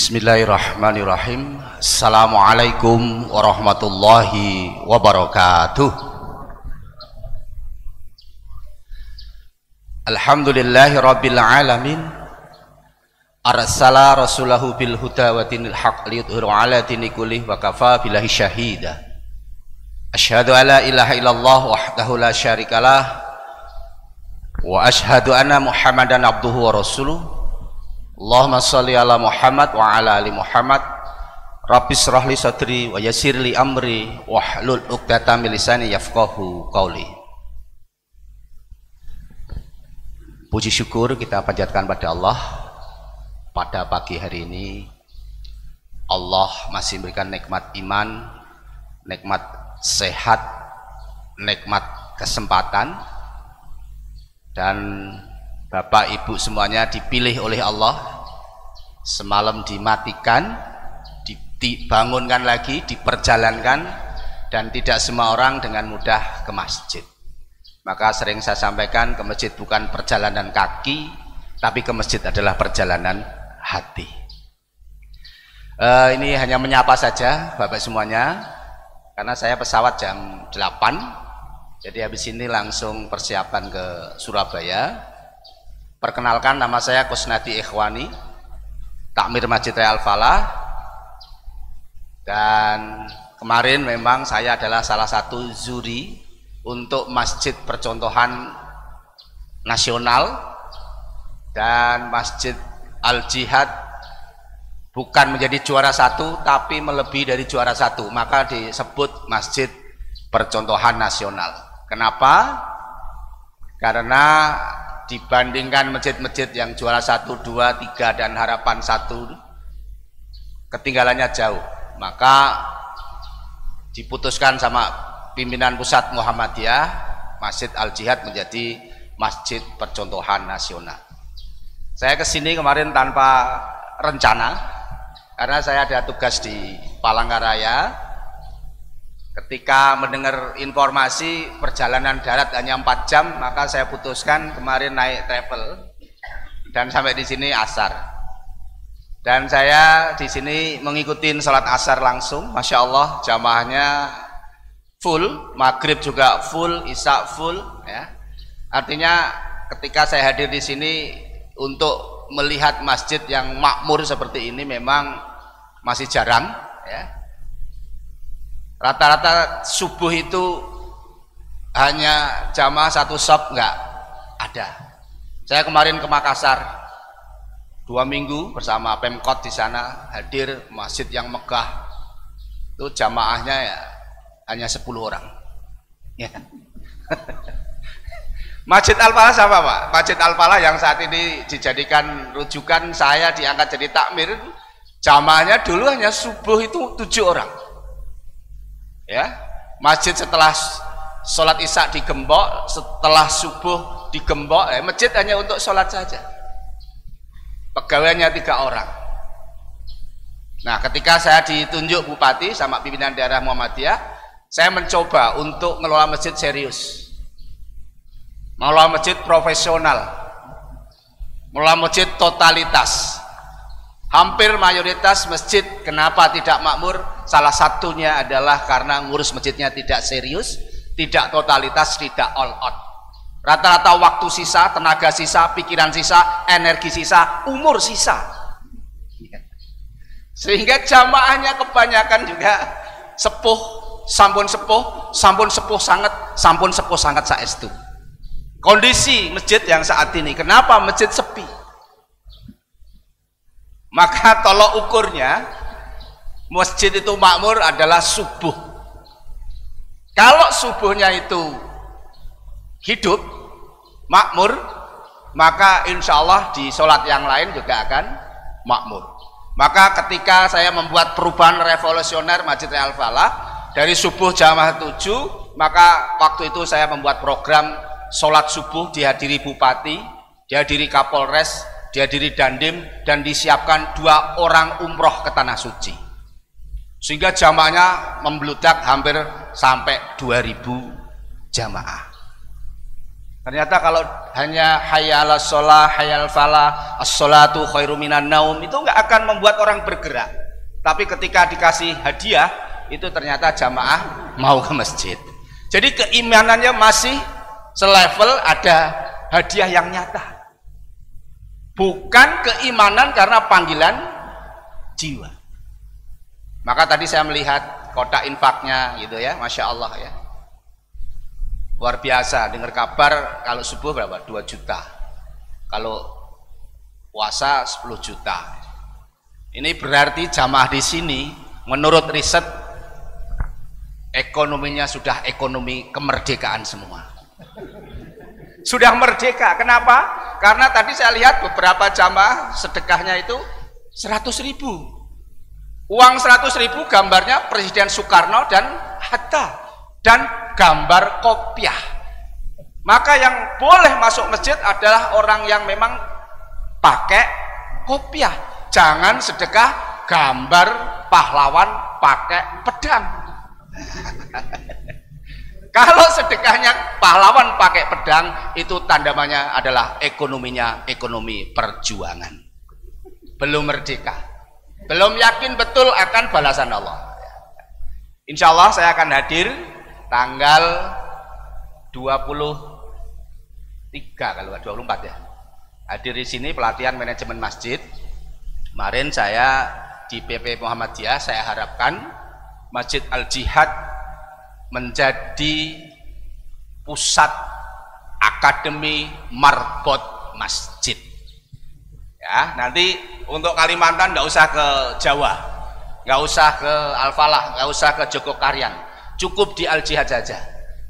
Bismillahirrahmanirrahim. Assalamualaikum warahmatullahi wabarakatuh. Alhamdulillahi rabbil alamin. Arsala rasulahu bil huda wa dinil haq liyudhiru ala dini kullih wa kafa billahi syahida. Asyhadu an la ilaha illallah wahdahu la syarikalah wa asyhadu anna Muhammadan abduhu wa rasuluh. Allahumma sholli ala Muhammad wa ala ali Muhammad. Rabbis shrah li sadri wa yassir li amri wahlul 'uqdatam min lisani yafqahu qauli. Puji syukur kita panjatkan pada Allah. Pada pagi hari ini Allah masih memberikan nikmat iman, nikmat sehat, nikmat kesempatan, dan Bapak Ibu semuanya dipilih oleh Allah. Semalam dimatikan, dibangunkan lagi, diperjalankan, dan tidak semua orang dengan mudah ke masjid. Maka sering saya sampaikan, ke masjid bukan perjalanan kaki, tapi ke masjid adalah perjalanan hati. Ini hanya menyapa saja Bapak semuanya, karena saya pesawat jam 8, jadi habis ini langsung persiapan ke Surabaya. Perkenalkan, nama saya Kusnadi Ikhwani, Takmir Masjid Raya Al-Falah, dan kemarin memang saya adalah salah satu juri untuk Masjid Percontohan Nasional, dan Masjid Al-Jihad bukan menjadi juara satu tapi melebihi dari juara satu, maka disebut Masjid Percontohan Nasional. Kenapa? Karena dibandingkan masjid-masjid yang juara 1, 2, 3 dan harapan 1 ketinggalannya jauh, maka diputuskan sama pimpinan pusat Muhammadiyah, Masjid Al-Jihad menjadi Masjid Percontohan Nasional. Saya kesini kemarin tanpa rencana karena saya ada tugas di Palangkaraya. Ketika mendengar informasi perjalanan darat hanya 4 jam, maka saya putuskan kemarin naik travel dan sampai di sini asar. Dan saya di sini mengikuti sholat asar langsung. Masya Allah, jamaahnya full, maghrib juga full, isya full. Ya. Artinya ketika saya hadir di sini untuk melihat masjid yang makmur seperti ini memang masih jarang. Ya. Rata-rata subuh itu hanya jamaah satu shop, enggak ada. Saya kemarin ke Makassar 2 minggu bersama Pemkot di sana, hadir masjid yang megah. Itu jamaahnya ya hanya 10 orang. Ya. Masjid Al-Falah sama Pak? Masjid Al-Falah yang saat ini dijadikan rujukan saya diangkat jadi takmir, jamaahnya dulu hanya subuh itu 7 orang. Ya, masjid setelah sholat isya digembok, setelah subuh digembok, masjid hanya untuk sholat saja. Pegawainya 3 orang. Nah, ketika saya ditunjuk bupati sama pimpinan daerah Muhammadiyah, saya mencoba untuk mengelola masjid serius, mengelola masjid profesional, mengelola masjid totalitas. Hampir mayoritas masjid kenapa tidak makmur? Salah satunya adalah karena ngurus masjidnya tidak serius, tidak totalitas, tidak all out. Rata-rata waktu sisa, tenaga sisa, pikiran sisa, energi sisa, umur sisa. Sehingga jamaahnya kebanyakan juga sepuh, sampun sepuh sangat saestu. Kondisi masjid yang saat ini, kenapa masjid sepi? Maka tolok ukurnya masjid itu makmur adalah subuh. Kalau subuhnya itu hidup, makmur, maka insya Allah di sholat yang lain juga akan makmur. Maka ketika saya membuat perubahan revolusioner Masjid Raya Al-Falah dari subuh jamaah 7, maka waktu itu saya membuat program sholat subuh dihadiri bupati, dihadiri kapolres, dihadiri dandim, dan disiapkan 2 orang umroh ke Tanah Suci, sehingga jamaahnya membludak hampir sampai 2000 jamaah. Ternyata kalau hanya hayya 'alas shalah, hayya 'alal falah, as-sholatu khairum minan naum, itu nggak akan membuat orang bergerak. Tapi ketika dikasih hadiah, itu ternyata jamaah mau ke masjid. Jadi keimanannya masih selevel, ada hadiah yang nyata. Bukan keimanan karena panggilan jiwa. Maka tadi saya melihat kotak infaknya gitu ya, Masya Allah ya. Luar biasa, dengar kabar kalau subuh berapa? 2 juta. Kalau puasa 10 juta. Ini berarti jamaah di sini menurut riset ekonominya sudah ekonomi kemerdekaan semua. Sudah merdeka. Kenapa? Karena tadi saya lihat beberapa jamaah sedekahnya itu 100.000. Uang 100.000 gambarnya Presiden Soekarno dan Hatta dan gambar kopiah. Maka yang boleh masuk masjid adalah orang yang memang pakai kopiah. Jangan sedekah gambar pahlawan pakai pedang. Kalau sedekahnya pahlawan pakai pedang, itu tandanya adalah ekonominya ekonomi perjuangan. Belum merdeka. Belum yakin betul akan balasan Allah. Insya Allah saya akan hadir tanggal 23 kalau 24 ya. Hadir di sini pelatihan manajemen masjid. Kemarin saya di PP Muhammadiyah, saya harapkan Masjid Al-Jihad menjadi pusat akademi marbot masjid. Ya, nanti untuk Kalimantan nggak usah ke Jawa, nggak usah ke Al-Falah, nggak usah ke Jogokarian, cukup di Al-Jihad saja.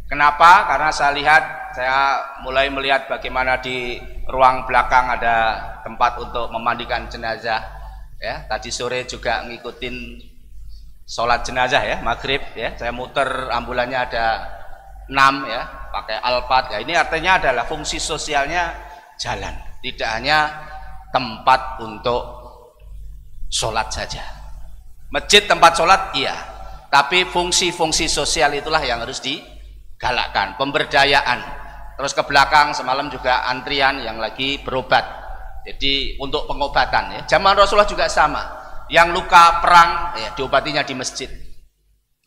Kenapa? Karena saya mulai melihat bagaimana di ruang belakang ada tempat untuk memandikan jenazah. Ya, tadi sore juga ngikutin sholat jenazah ya, maghrib ya, saya muter ambulannya ada 6 ya, pakai Alphard ya. Ini artinya adalah fungsi sosialnya jalan, tidak hanya tempat untuk sholat saja. Masjid tempat sholat iya, tapi fungsi-fungsi sosial itulah yang harus digalakkan, pemberdayaan. Terus ke belakang semalam juga antrian yang lagi berobat, jadi untuk pengobatan ya. Zaman Rasulullah juga sama, yang luka perang ya, diobatinya di masjid.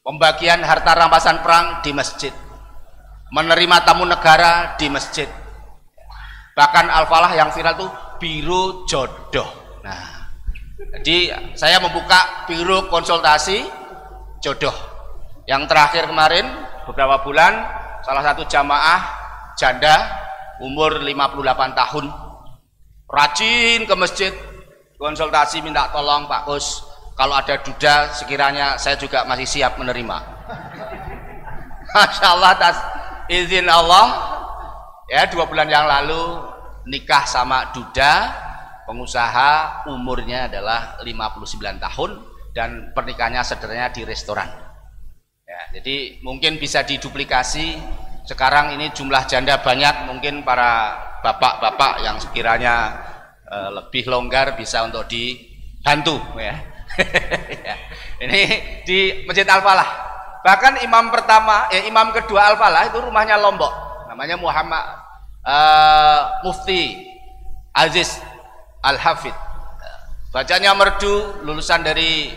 Pembagian harta rampasan perang di masjid, menerima tamu negara di masjid. Bahkan Al-Falah yang viral tuh biro jodoh. Nah, jadi saya membuka biro konsultasi jodoh. Yang terakhir kemarin beberapa bulan, salah satu jamaah janda umur 58 tahun rajin ke masjid konsultasi, minta tolong Pak Kus, kalau ada duda sekiranya saya juga masih siap menerima. Masya Allah, atas izin Allah ya, 2 bulan yang lalu nikah sama duda pengusaha, umurnya adalah 59 tahun dan pernikahannya sederhana di restoran ya. Jadi mungkin bisa diduplikasi. Sekarang ini jumlah janda banyak, mungkin para bapak-bapak yang sekiranya lebih longgar bisa untuk dibantu ya. Ini di Masjid Al-Falah. Bahkan imam kedua Al-Falah itu rumahnya Lombok, namanya Muhammad Mufti Aziz Al-Hafid. Bacanya merdu, lulusan dari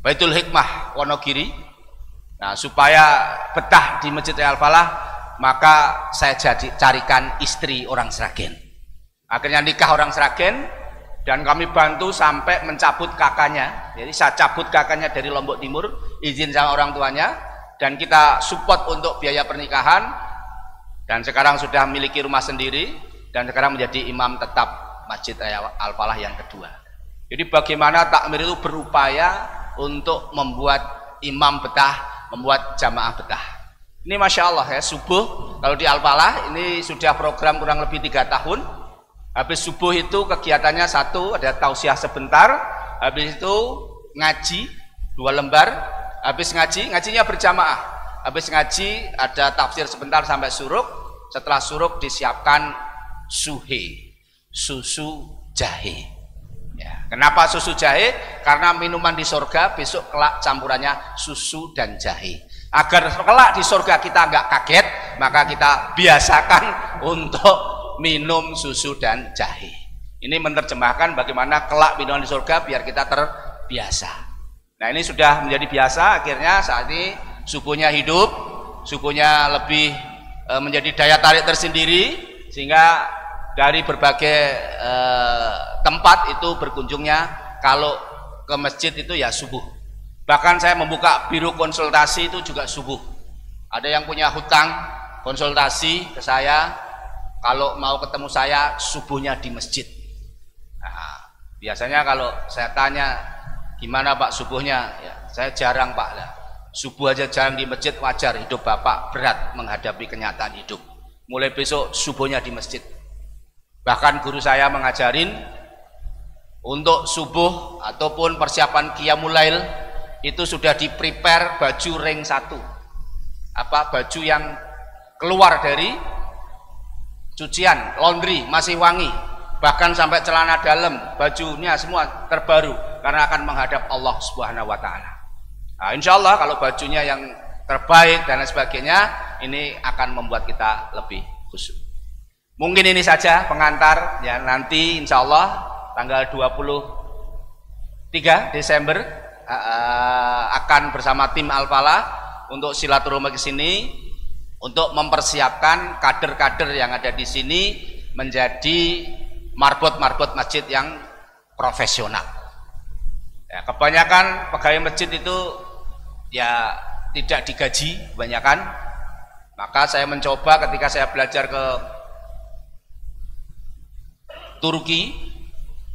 Baitul Hikmah Wonogiri. Nah, supaya betah di Masjid Al-Falah, maka saya carikan istri orang Sragen. Akhirnya nikah orang Sragen dan kami bantu sampai mencabut kakaknya. Jadi saya cabut kakaknya dari Lombok Timur, izin sama orang tuanya, dan kita support untuk biaya pernikahan. Dan sekarang sudah memiliki rumah sendiri dan sekarang menjadi imam tetap Masjid Al-Falah yang kedua. Jadi bagaimana takmir itu berupaya untuk membuat imam betah, membuat jamaah betah. Ini Masya Allah ya, subuh kalau di Al-Falah ini sudah program kurang lebih 3 tahun. Habis subuh itu kegiatannya satu, ada tausiah sebentar, habis itu ngaji 2 lembar, habis ngajinya berjamaah, habis ngaji ada tafsir sebentar sampai suruk. Setelah suruk disiapkan suhe, susu jahe ya. Kenapa susu jahe? Karena minuman di surga besok kelak campurannya susu dan jahe. Agar kelak di surga kita nggak kaget, maka kita biasakan untuk minum susu dan jahe. Ini menerjemahkan bagaimana kelak minuman di surga biar kita terbiasa. Nah, ini sudah menjadi biasa, akhirnya saat ini subuhnya hidup, subuhnya lebih menjadi daya tarik tersendiri, sehingga dari berbagai tempat itu berkunjungnya kalau ke masjid itu ya subuh. Bahkan saya membuka biro konsultasi itu juga subuh. Ada yang punya hutang konsultasi ke saya, kalau mau ketemu saya subuhnya di masjid. Nah, biasanya kalau saya tanya gimana Pak subuhnya, ya, saya jarang Pak. Subuh aja jarang di masjid, wajar, hidup Bapak berat menghadapi kenyataan hidup. Mulai besok subuhnya di masjid. Bahkan guru saya mengajarin untuk subuh ataupun persiapan qiyamul lail itu sudah di prepare baju ring 1. Baju yang keluar dari cucian, laundry, masih wangi. Bahkan sampai celana dalam, bajunya semua terbaru karena akan menghadap Allah Subhanahu wa taala. Nah, insya Allah kalau bajunya yang terbaik dan lain sebagainya, ini akan membuat kita lebih khusyuk. Mungkin ini saja pengantar ya, nanti insya Allah tanggal 23 Desember akan bersama tim Al-Falah untuk silaturahmi ke sini untuk mempersiapkan kader-kader yang ada di sini menjadi marbot-marbot masjid yang profesional. Ya, kebanyakan pegawai masjid itu ya tidak digaji kebanyakan. Maka saya mencoba ketika saya belajar ke Turki,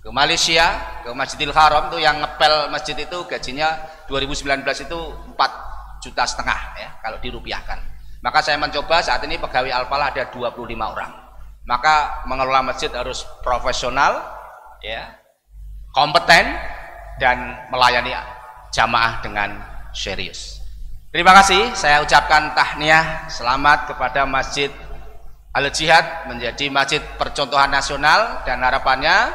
ke Malaysia, ke Masjidil Haram itu yang ngepel masjid itu gajinya 2019 itu 4,5 juta ya kalau dirupiahkan. Maka saya mencoba saat ini pegawai Al-Falah ada 25 orang. Maka mengelola masjid harus profesional, ya, kompeten dan melayani jamaah dengan serius. Terima kasih, saya ucapkan tahniah selamat kepada Masjid Al-Jihad menjadi masjid percontohan nasional, dan harapannya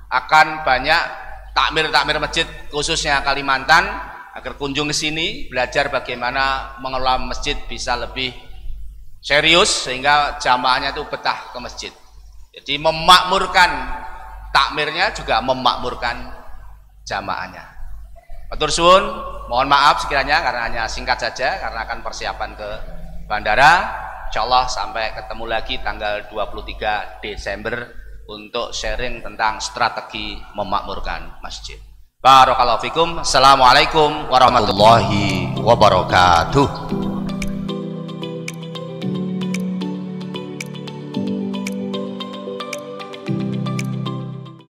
akan banyak takmir-takmir masjid khususnya Kalimantan agar kunjung ke sini belajar bagaimana mengelola masjid bisa lebih serius sehingga jamaahnya itu betah ke masjid. Jadi memakmurkan takmirnya juga memakmurkan jamaahnya. Matur suwun, mohon maaf sekiranya karena hanya singkat saja karena akan persiapan ke bandara. Insyaallah sampai ketemu lagi tanggal 23 Desember untuk sharing tentang strategi memakmurkan masjid. Barakallahu fikum. Assalamualaikum warahmatullahi wabarakatuh.